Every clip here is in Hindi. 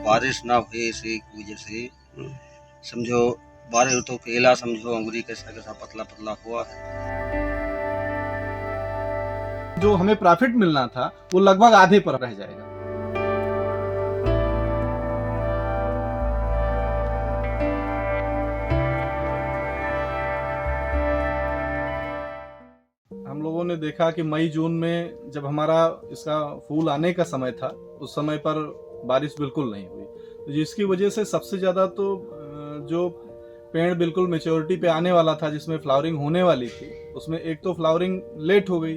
बारिश ना हुई इसी की वजह से समझो बारिश हो तो केला समझो अंगूरी कैसा कैसा पतला पतला हुआ है। जो हमें प्रॉफिट मिलना था वो लगभग आधे पर रह जाएगा। हम लोगों ने देखा कि मई जून में जब हमारा इसका फूल आने का समय था उस समय पर बारिश बिल्कुल नहीं हुई, तो जिसकी वजह से सबसे ज़्यादा तो जो पेड़ बिल्कुल मेच्योरिटी पे आने वाला था जिसमें फ्लावरिंग होने वाली थी उसमें एक तो फ्लावरिंग लेट हो गई।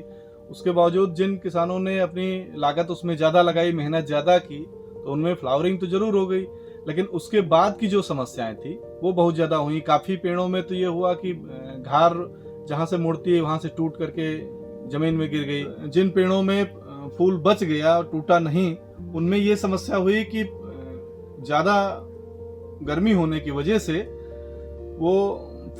उसके बावजूद जिन किसानों ने अपनी लागत उसमें ज़्यादा लगाई, मेहनत ज़्यादा की, तो उनमें फ्लावरिंग तो ज़रूर हो गई, लेकिन उसके बाद की जो समस्याएं थी वो बहुत ज़्यादा हुई। काफ़ी पेड़ों में तो ये हुआ कि घार जहाँ से मुड़ती है वहाँ से टूट करके जमीन में गिर गई। जिन पेड़ों में फूल बच गया और टूटा नहीं, उनमें ये समस्या हुई कि ज़्यादा गर्मी होने की वजह से वो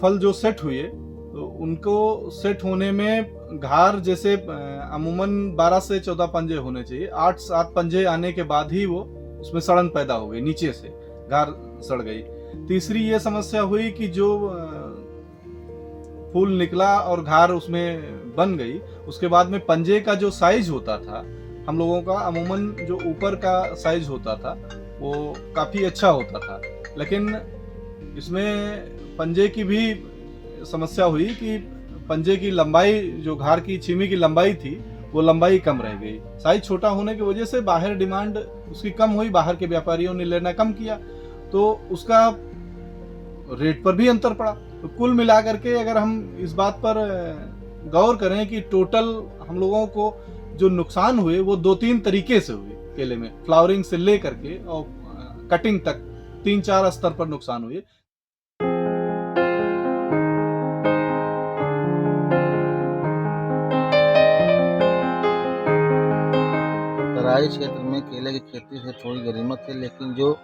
फल जो सेट हुए तो उनको सेट होने में घार जैसे अमूमन 12 से 14 पंजे होने चाहिए, 8-7 पंजे आने के बाद ही वो उसमें सड़न पैदा हो गई, नीचे से घार सड़ गई। तीसरी ये समस्या हुई कि जो फूल निकला और घार उसमें बन गई, उसके बाद में पंजे का जो साइज होता था हम लोगों का अमूमन जो ऊपर का साइज होता था वो काफ़ी अच्छा होता था, लेकिन इसमें पंजे की भी समस्या हुई कि पंजे की लंबाई जो घार की छीमी की लंबाई थी वो लंबाई कम रह गई। साइज छोटा होने की वजह से बाहर डिमांड उसकी कम हुई, बाहर के व्यापारियों ने लेना कम किया, तो उसका रेट पर भी अंतर पड़ा। तो कुल मिलाकर के अगर हम इस बात पर गौर करें कि टोटल हम लोगों को जो नुकसान हुए वो 2-3 तरीके से हुए केले में, फ्लावरिंग से लेकर के और कटिंग तक 3-4 स्तर पर नुकसान हुए। तराई क्षेत्र में केले की खेती से थोड़ी गनीमत है, लेकिन जो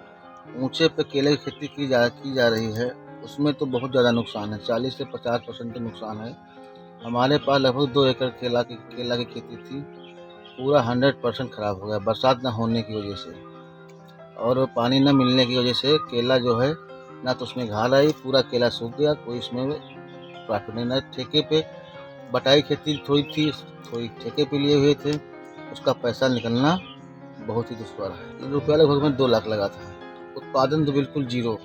ऊंचे पे केले की खेती की जा रही है उसमें तो बहुत ज़्यादा नुकसान है, 40 से 50% का नुकसान है। हमारे पास लगभग 2 एकड़ केला की खेती थी, पूरा 100% खराब हो गया बरसात न होने की वजह से और पानी न मिलने की वजह से। केला जो है ना तो उसमें घाल आई, पूरा केला सूख गया, कोई इसमें प्रॉफिट नहीं। न ठेके पे बटाई खेती थोड़ी थी, थोड़ी ठेके पे लिए हुए थे, उसका पैसा निकलना बहुत ही दुश्वार है। रुपया लगभग में 2 लाख लगा था, उत्पादन तो बिल्कुल जीरो।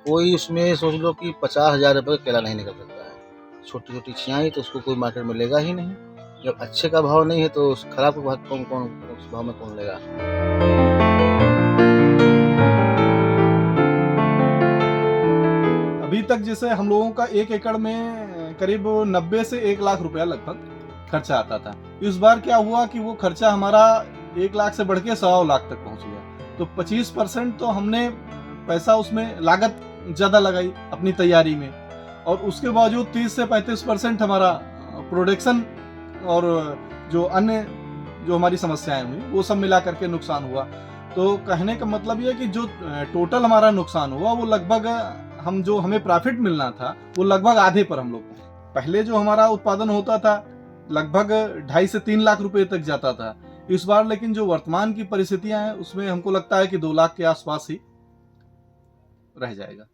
कोई उसमें समझ लो कि 50,000 रुपये का केला नहीं निकल सकता है। छोटी छोटी छियाई तो उसको कोई मार्केट में लेगा ही नहीं। जब अच्छे का भाव नहीं है तो उस खराब का भाव कौन उस भाव में कौन लेगा। अभी तक जैसे हम लोगों का 1 एकड़ में करीब 90 से 1 लाख रुपया लगभग खर्चा आता था। इस बार क्या हुआ कि वो खर्चा हमारा 1 लाख से बढ़ के 1.25 लाख तक पहुंच गया। तो 25% तो हमने पैसा उसमें लागत ज़्यादा लगाई अपनी तैयारी में, और उसके बावजूद 30 से 35% हमारा प्रोडक्शन और जो अन्य जो हमारी समस्याएं हुई वो सब मिला करके नुकसान हुआ। तो कहने का मतलब ये कि जो टोटल हमारा नुकसान हुआ वो लगभग हम जो हमें प्रॉफिट मिलना था वो लगभग आधे पर हम लोग। पहले जो हमारा उत्पादन होता था लगभग 2.5 से 3 लाख रुपए तक जाता था। इस बार लेकिन जो वर्तमान की परिस्थितियां हैं उसमें हमको लगता है कि 2 लाख के आसपास ही रह जाएगा।